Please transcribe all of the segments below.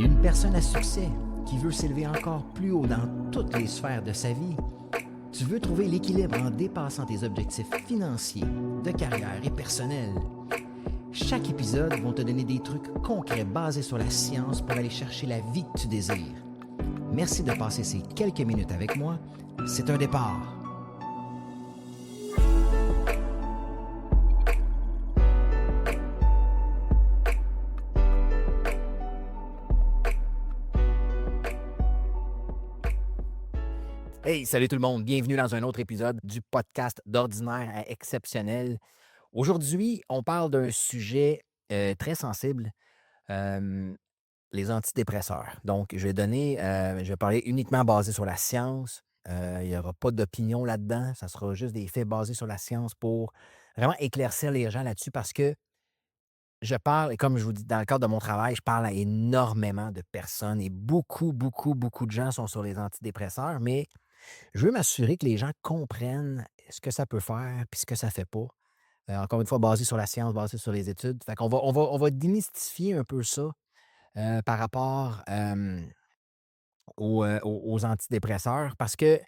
T'es une personne à succès qui veut s'élever encore plus haut dans toutes les sphères de sa vie. Tu veux trouver l'équilibre en dépassant tes objectifs financiers, de carrière et personnels. Chaque épisode va te donner des trucs concrets basés sur la science pour aller chercher la vie que tu désires. Merci de passer ces quelques minutes avec moi. C'est un départ. Hey, salut tout le monde, bienvenue dans un autre épisode du podcast d'ordinaire à exceptionnel. Aujourd'hui, on parle d'un sujet très sensible, euh, les antidépresseurs. Donc, je vais parler uniquement basé sur la science. Il n'y aura pas d'opinion là-dedans, ça sera juste des faits basés sur la science pour vraiment éclaircir les gens là-dessus parce que je parle, et comme je vous dis, dans le cadre de mon travail, je parle à énormément de personnes et beaucoup, beaucoup, beaucoup de gens sont sur les antidépresseurs, mais je veux m'assurer que les gens comprennent ce que ça peut faire puis ce que ça fait pas. Encore une fois, basé sur la science, basé sur les études. Fait qu'on va démystifier un peu ça par rapport aux antidépresseurs parce que,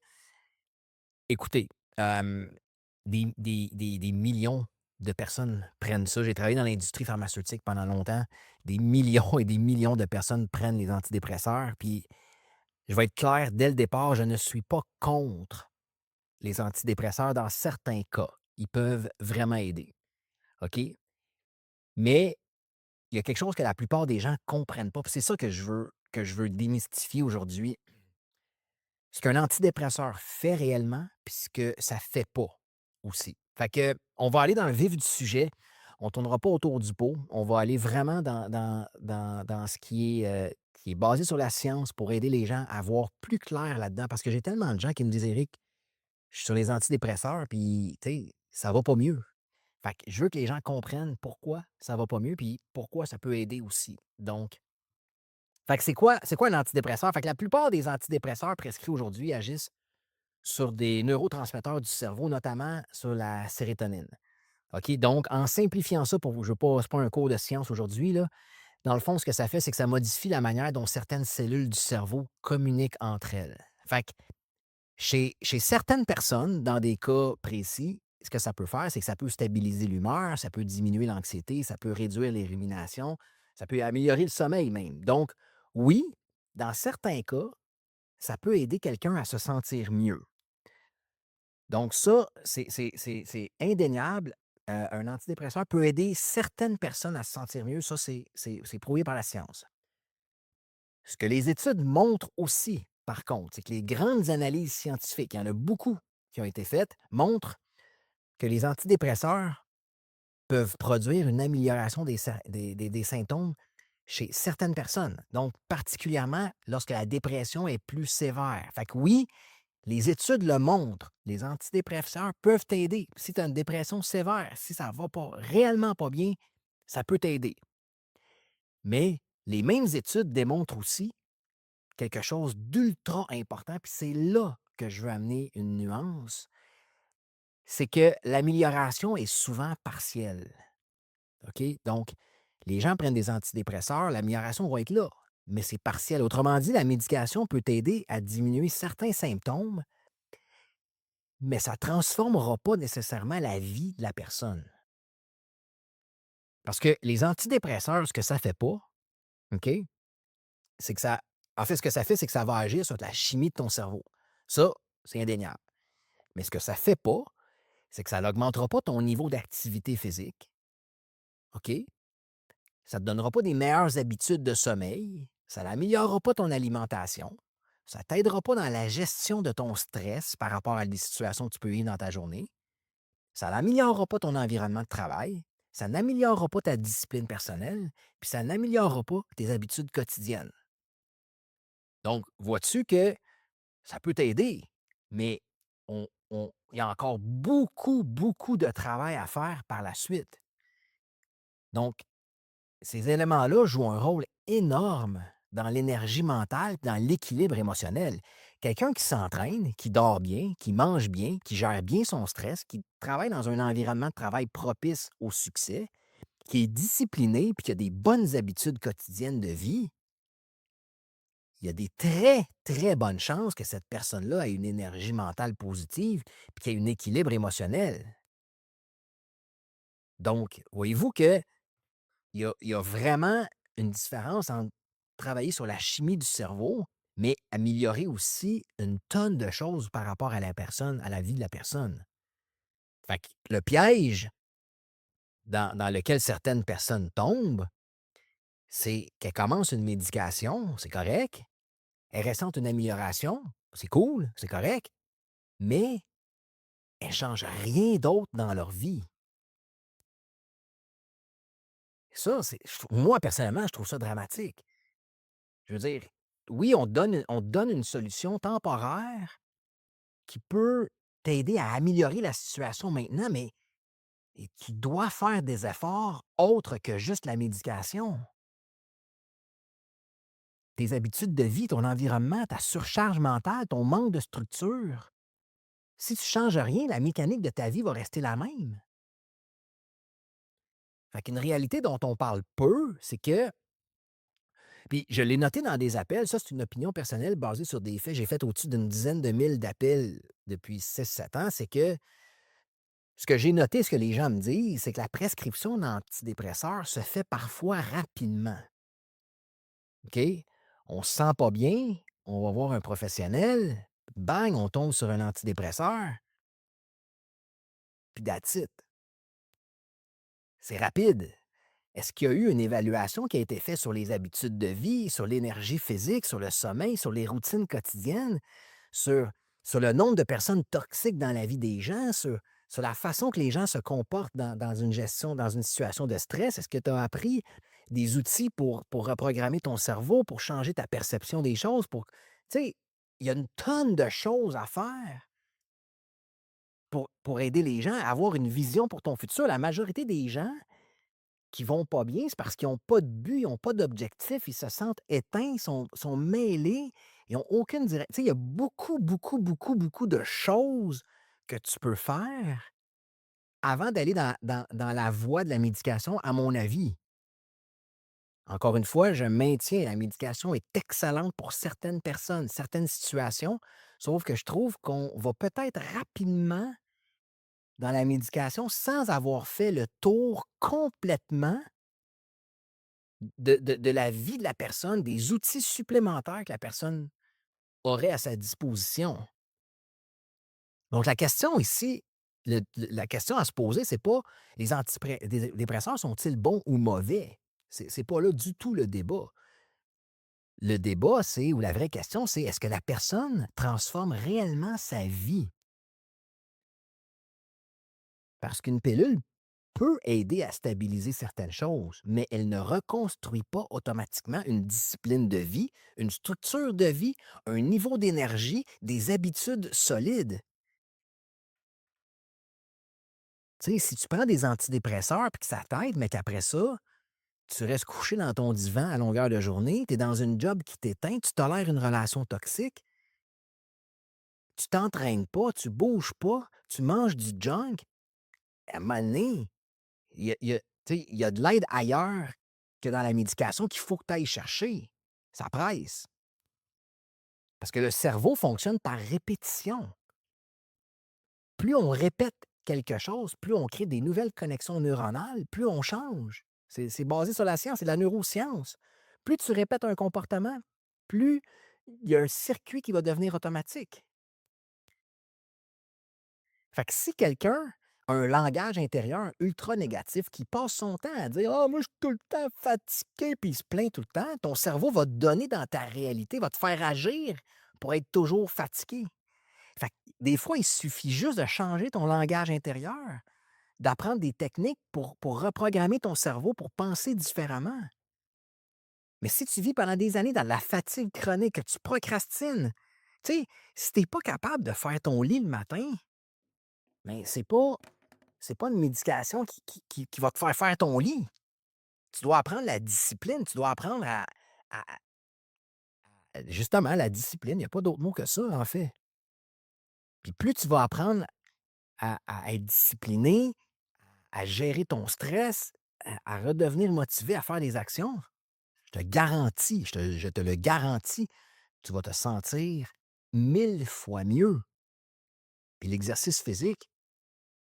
écoutez, euh, des millions de personnes prennent ça. J'ai travaillé dans l'industrie pharmaceutique pendant longtemps. Des millions et des millions de personnes prennent les antidépresseurs. Puis, je vais être clair, dès le départ, je ne suis pas contre les antidépresseurs dans certains cas. Ils peuvent vraiment aider. OK? Mais il y a quelque chose que la plupart des gens ne comprennent pas. Puis c'est ça que je veux démystifier aujourd'hui. Ce qu'un antidépresseur fait réellement, puis ce que ça fait pas aussi. Fait que on va aller dans le vif du sujet. On ne tournera pas autour du pot. On va aller vraiment dans ce qui est basé sur la science pour aider les gens à voir plus clair là-dedans. Parce que j'ai tellement de gens qui me disent: «Éric, je suis sur les antidépresseurs, puis tu sais, ça va pas mieux». Fait que je veux que les gens comprennent pourquoi ça va pas mieux, puis pourquoi ça peut aider aussi. Donc, fait que c'est quoi un antidépresseur? Fait que la plupart des antidépresseurs prescrits aujourd'hui agissent sur des neurotransmetteurs du cerveau, notamment sur la sérotonine. OK? Donc, en simplifiant ça pour vous, je veux pas, c'est pas un cours de science aujourd'hui, là. Dans le fond, ce que ça fait, c'est que ça modifie la manière dont certaines cellules du cerveau communiquent entre elles. Fait que chez certaines personnes, dans des cas précis, ce que ça peut faire, c'est que ça peut stabiliser l'humeur, ça peut diminuer l'anxiété, ça peut réduire les ruminations, ça peut améliorer le sommeil même. Donc, oui, dans certains cas, ça peut aider quelqu'un à se sentir mieux. Donc ça, c'est indéniable. Un antidépresseur peut aider certaines personnes à se sentir mieux. Ça, c'est prouvé par la science. Ce que les études montrent aussi, par contre, c'est que les grandes analyses scientifiques, il y en a beaucoup qui ont été faites, montrent que les antidépresseurs peuvent produire une amélioration des symptômes chez certaines personnes. Donc, particulièrement lorsque la dépression est plus sévère. Fait que oui, les études le montrent. Les antidépresseurs peuvent t'aider. Si tu as une dépression sévère, si ça ne va pas réellement pas bien, ça peut t'aider. Mais les mêmes études démontrent aussi quelque chose d'ultra important, puis c'est là que je veux amener une nuance, c'est que l'amélioration est souvent partielle. OK? Donc, les gens prennent des antidépresseurs, l'amélioration va être là, mais c'est partiel. Autrement dit, la médication peut t'aider à diminuer certains symptômes, mais ça ne transformera pas nécessairement la vie de la personne. Parce que les antidépresseurs, ce que ça ne fait pas, OK? C'est que ça. En fait, ce que ça fait, c'est que ça va agir sur la chimie de ton cerveau. Ça, c'est indéniable. Mais ce que ça ne fait pas, c'est que ça n'augmentera pas ton niveau d'activité physique. OK? Ça ne te donnera pas des meilleures habitudes de sommeil. Ça n'améliorera pas ton alimentation. Ça ne t'aidera pas dans la gestion de ton stress par rapport à des situations que tu peux vivre dans ta journée. Ça n'améliorera pas ton environnement de travail. Ça n'améliorera pas ta discipline personnelle. Puis ça n'améliorera pas tes habitudes quotidiennes. Donc, vois-tu que ça peut t'aider, mais il y a encore beaucoup, beaucoup de travail à faire par la suite. Donc, ces éléments-là jouent un rôle énorme dans l'énergie mentale, dans l'équilibre émotionnel. Quelqu'un qui s'entraîne, qui dort bien, qui mange bien, qui gère bien son stress, qui travaille dans un environnement de travail propice au succès, qui est discipliné puis qui a des bonnes habitudes quotidiennes de vie, il y a des très, très bonnes chances que cette personne-là ait une énergie mentale positive puis qu'elle ait un équilibre émotionnel. Donc, voyez-vous qu'il y a vraiment une différence entre travailler sur la chimie du cerveau, mais améliorer aussi une tonne de choses par rapport à la personne, à la vie de la personne. Fait que le piège dans lequel certaines personnes tombent, c'est qu'elles commencent une médication, c'est correct. Elles ressentent une amélioration, c'est cool, c'est correct, mais elles ne changent rien d'autre dans leur vie. Ça, moi, personnellement, je trouve ça dramatique. Je veux dire, oui, on te donne une solution temporaire qui peut t'aider à améliorer la situation maintenant, mais tu dois faire des efforts autres que juste la médication. Tes habitudes de vie, ton environnement, ta surcharge mentale, ton manque de structure. Si tu ne changes rien, la mécanique de ta vie va rester la même. Fait qu'une réalité dont on parle peu, c'est que, puis je l'ai noté dans des appels, ça c'est une opinion personnelle basée sur des faits. J'ai fait au-dessus d'une dizaine de mille d'appels depuis 6 7 ans. C'est que ce que j'ai noté, ce que les gens me disent, c'est que la prescription d'antidépresseurs se fait parfois rapidement. OK? On se sent pas bien, on va voir un professionnel, bang, on tombe sur un antidépresseur, puis that's it. C'est rapide. Est-ce qu'il y a eu une évaluation qui a été faite sur les habitudes de vie, sur l'énergie physique, sur le sommeil, sur les routines quotidiennes, sur, sur le nombre de personnes toxiques dans la vie des gens, sur la façon que les gens se comportent dans une gestion, dans une situation de stress? Est-ce que tu as appris des outils pour reprogrammer ton cerveau, pour changer ta perception des choses? Tu sais, il y a une tonne de choses à faire pour aider les gens à avoir une vision pour ton futur. La majorité des gens qui vont pas bien, c'est parce qu'ils ont pas de but, ils ont pas d'objectif, ils se sentent éteints, sont mêlés, ils ont aucune direc tu sais, il y a beaucoup, beaucoup, beaucoup, beaucoup de choses que tu peux faire avant d'aller dans la voie de la médication, à mon avis. Encore une fois, je maintiens, la médication est excellente pour certaines personnes, certaines situations, sauf que je trouve qu'on va peut-être rapidement dans la médication sans avoir fait le tour complètement de la vie de la personne, des outils supplémentaires que la personne aurait à sa disposition. Donc la question ici, la question à se poser, c'est pas les antidépresseurs sont-ils bons ou mauvais? C'est pas là du tout le débat. Le débat, c'est ou la vraie question, c'est est-ce que la personne transforme réellement sa vie? Parce qu'une pilule peut aider à stabiliser certaines choses, mais elle ne reconstruit pas automatiquement une discipline de vie, une structure de vie, un niveau d'énergie, des habitudes solides. Tu sais, si tu prends des antidépresseurs puis que ça t'aide, mais qu'après ça, tu restes couché dans ton divan à longueur de journée, tu es dans une job qui t'éteint, tu tolères une relation toxique, tu t'entraînes pas, tu bouges pas, tu manges du junk, à un moment donné, tu sais, il y a de l'aide ailleurs que dans la médication qu'il faut que tu ailles chercher. Ça presse. Parce que le cerveau fonctionne par répétition. Plus on répète quelque chose, plus on crée des nouvelles connexions neuronales, plus on change. C'est basé sur la science, c'est de la neuroscience. Plus tu répètes un comportement, plus il y a un circuit qui va devenir automatique. Fait que si quelqu'un a un langage intérieur ultra négatif qui passe son temps à dire: «Ah, moi, je suis tout le temps fatigué», puis il se plaint tout le temps, ton cerveau va te donner dans ta réalité, va te faire agir pour être toujours fatigué. Fait que des fois, il suffit juste de changer ton langage intérieur, d'apprendre des techniques pour reprogrammer ton cerveau pour penser différemment. Mais si tu vis pendant des années dans la fatigue chronique, que tu procrastines, tu sais, si tu es pas capable de faire ton lit le matin, mais c'est pas une médication qui va te faire faire ton lit. Tu dois apprendre la discipline, tu dois apprendre justement la discipline, il n'y a pas d'autre mot que ça, en fait. Puis plus tu vas apprendre à être discipliné, à gérer ton stress, à redevenir motivé à faire des actions, je te garantis, je te le garantis, tu vas te sentir 1000 fois mieux. Puis l'exercice physique,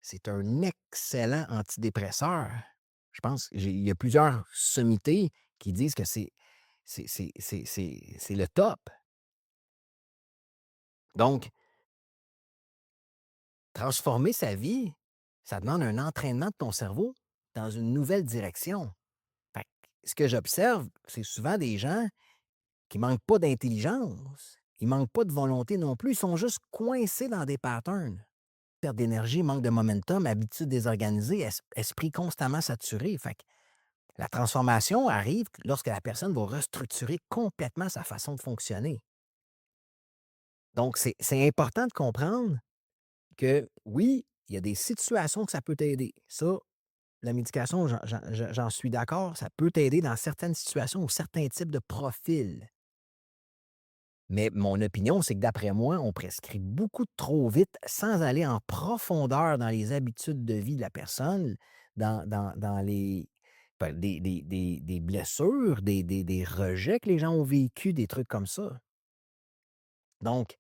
c'est un excellent antidépresseur. Je pense, il y a plusieurs sommités qui disent que c'est le top. Donc, transformer sa vie, ça demande un entraînement de ton cerveau dans une nouvelle direction. Fait que ce que j'observe, c'est souvent des gens qui manquent pas d'intelligence, ils manquent pas de volonté non plus, ils sont juste coincés dans des patterns. Perte d'énergie, manque de momentum, habitudes désorganisées, esprit constamment saturé. Fait que la transformation arrive lorsque la personne va restructurer complètement sa façon de fonctionner. Donc, c'est important de comprendre que oui, il y a des situations que ça peut t'aider. Ça, la médication, j'en suis d'accord, ça peut t'aider dans certaines situations ou certains types de profils. Mais mon opinion, c'est que d'après moi, on prescrit beaucoup trop vite sans aller en profondeur dans les habitudes de vie de la personne, dans les des blessures, des rejets que les gens ont vécus, des trucs comme ça. Donc,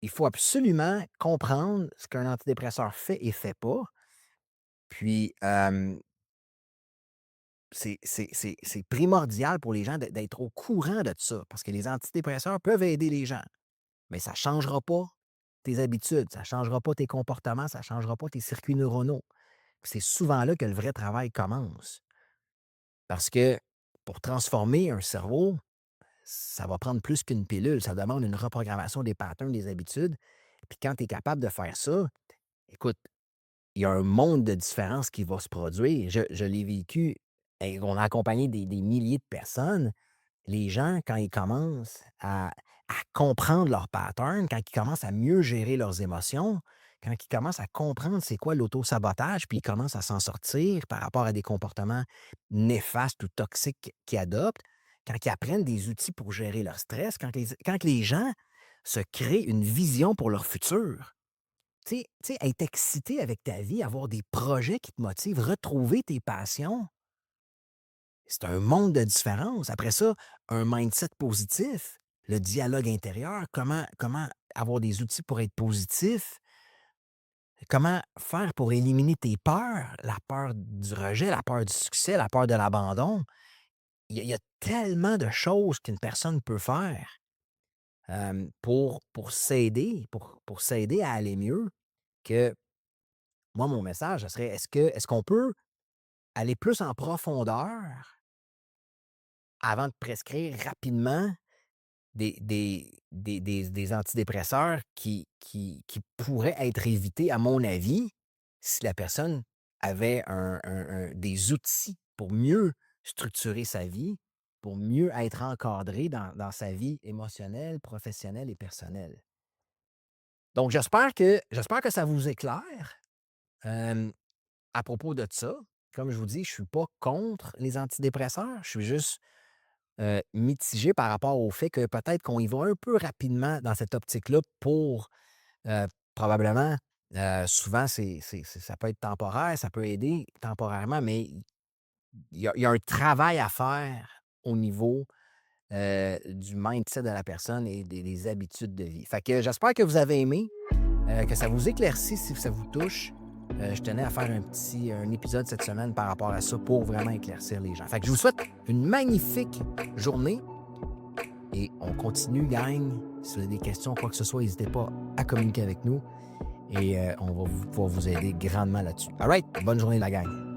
il faut absolument comprendre ce qu'un antidépresseur fait et fait pas. Puis, c'est primordial pour les gens d'être au courant de ça, parce que les antidépresseurs peuvent aider les gens, mais ça ne changera pas tes habitudes, ça ne changera pas tes comportements, ça ne changera pas tes circuits neuronaux. C'est souvent là que le vrai travail commence. Parce que pour transformer un cerveau, ça va prendre plus qu'une pilule, ça demande une reprogrammation des patterns, des habitudes. Puis quand tu es capable de faire ça, écoute, il y a un monde de différences qui va se produire. Je l'ai vécu et on a accompagné des milliers de personnes. Les gens, quand ils commencent à comprendre leurs patterns, quand ils commencent à mieux gérer leurs émotions, quand ils commencent à comprendre c'est quoi l'auto-sabotage, puis ils commencent à s'en sortir par rapport à des comportements néfastes ou toxiques qu'ils adoptent, quand ils apprennent des outils pour gérer leur stress, quand les gens se créent une vision pour leur futur. Tu sais, être excité avec ta vie, avoir des projets qui te motivent, retrouver tes passions, c'est un monde de différence. Après ça, un mindset positif, le dialogue intérieur, comment avoir des outils pour être positif, comment faire pour éliminer tes peurs, la peur du rejet, la peur du succès, la peur de l'abandon. Il y a tellement de choses qu'une personne peut faire pour s'aider, pour s'aider à aller mieux, que moi, mon message, ce serait est-ce qu'on peut aller plus en profondeur avant de prescrire rapidement des antidépresseurs qui pourraient être évités, à mon avis, si la personne avait des outils pour mieux structurer sa vie, pour mieux être encadrée dans sa vie émotionnelle, professionnelle et personnelle. Donc j'espère que ça vous éclaire, hem, à propos de ça. Comme je vous dis, je ne suis pas contre les antidépresseurs, je suis juste mitigé par rapport au fait que peut-être qu'on y va un peu rapidement dans cette optique-là pour, probablement, souvent ça peut être temporaire, ça peut aider temporairement, mais il y a un travail à faire au niveau, du mindset de la personne et des habitudes de vie. Fait que j'espère que vous avez aimé, que ça vous éclaircit si ça vous touche. Je tenais à faire un épisode cette semaine par rapport à ça pour vraiment éclaircir les gens. Fait que je vous souhaite une magnifique journée et on continue, gang. Si vous avez des questions, quoi que ce soit, n'hésitez pas à communiquer avec nous et on va pouvoir vous aider grandement là-dessus. All right, bonne journée la gang.